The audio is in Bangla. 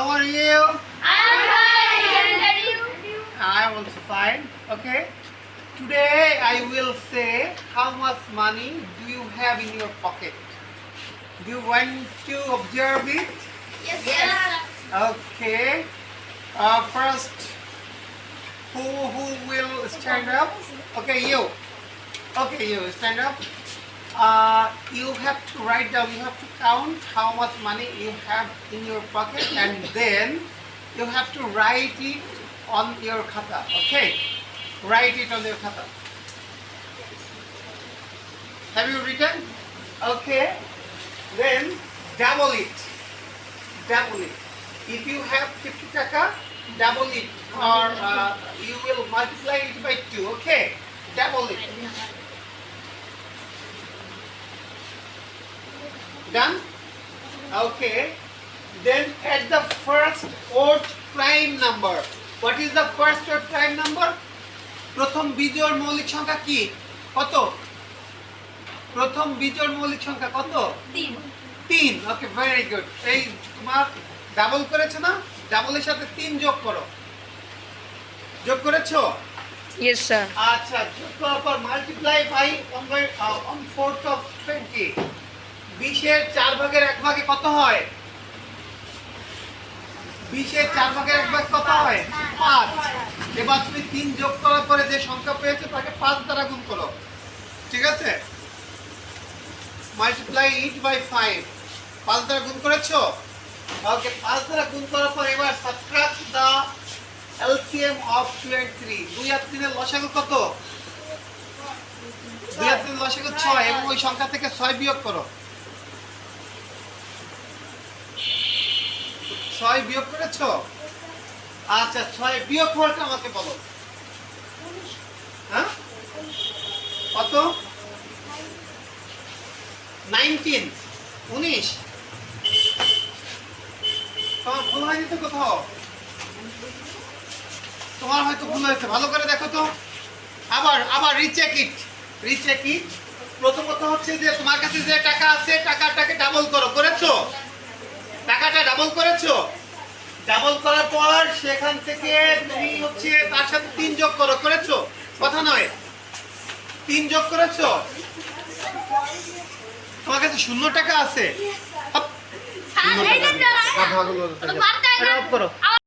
How are you? I'm fine. And you? I'm also fine. Okay. Today I will say how much money do you have in your pocket? Do you want to observe it? Yes. Okay. First, who will stand up? Okay, you. Okay, you stand up. You have to write down. You have to count how much money you have in your pocket, and then you have to write it on your khata. Okay, write it on your khata. Have you written? Okay. Then double it. Double it. If you have 50 taka, double it, or you will multiply it by 2. Okay, double it. Done? Okay. Then add the first odd prime number. What is the first odd prime number? প্রথম বিজোড় মৌলিক সংখ্যা কি? কত? প্রথম বিজোড় মৌলিক সংখ্যা কত? 3. 3. ওকে, ভেরি গুড। এই তোমার ডাবল করেছো না? ডাবলের সাথে 3 যোগ করো। যোগ করেছো? Yes, sir. আচ্ছা, যোগ করার পর মাল্টিপ্লাই বাই 1/4 of 20। 20 এর 4 ভাগের 1 ভাগে কত হয়? 20 এর 4 ভাগের 1 ভাগ কত হয়? 5। এবার তুমি 3 যোগ করার পরে যে সংখ্যা পেয়েছো তাকে 5 দ্বারা গুণ করো। ঠিক আছে? Multiply it by 5। 5 দ্বারা গুণ করেছো? ওকে, 5 দ্বারা গুণ করার পর এবার subtract the LCM of 2 and 3। 2 আর 3 এর লসাগু কত? 2 আর 3 এর লসাগু 6, এবং ওই সংখ্যা থেকে 6 বিয়োগ করো। 6 বিয়োগ করেছো? আচ্ছা, 6 বিয়োগ ফলটা আমাকে বলো। হ্যাঁ, কত? 19। 19। তোমার ভুল হয়নি তো কোথাও? তোমার হয়তো ভুল হয়েছে, ভালো করে দেখো তো। আবার রিচেক ইট। প্রথমত হচ্ছে যে তোমার কাছে যে টাকা আছে টাকাটাকে ডাবল করো। করেছো? টাকাটা ডাবল করেছো? ডাবল করার পর সেখান থেকে তুমি হচ্ছে তার সাথে 3 যোগ করো। করেছো? কথা নয়, 3 যোগ করেছো? তোমার কাছে 0 টাকা আছে? স্যার, এই যে কথাগুলো করো।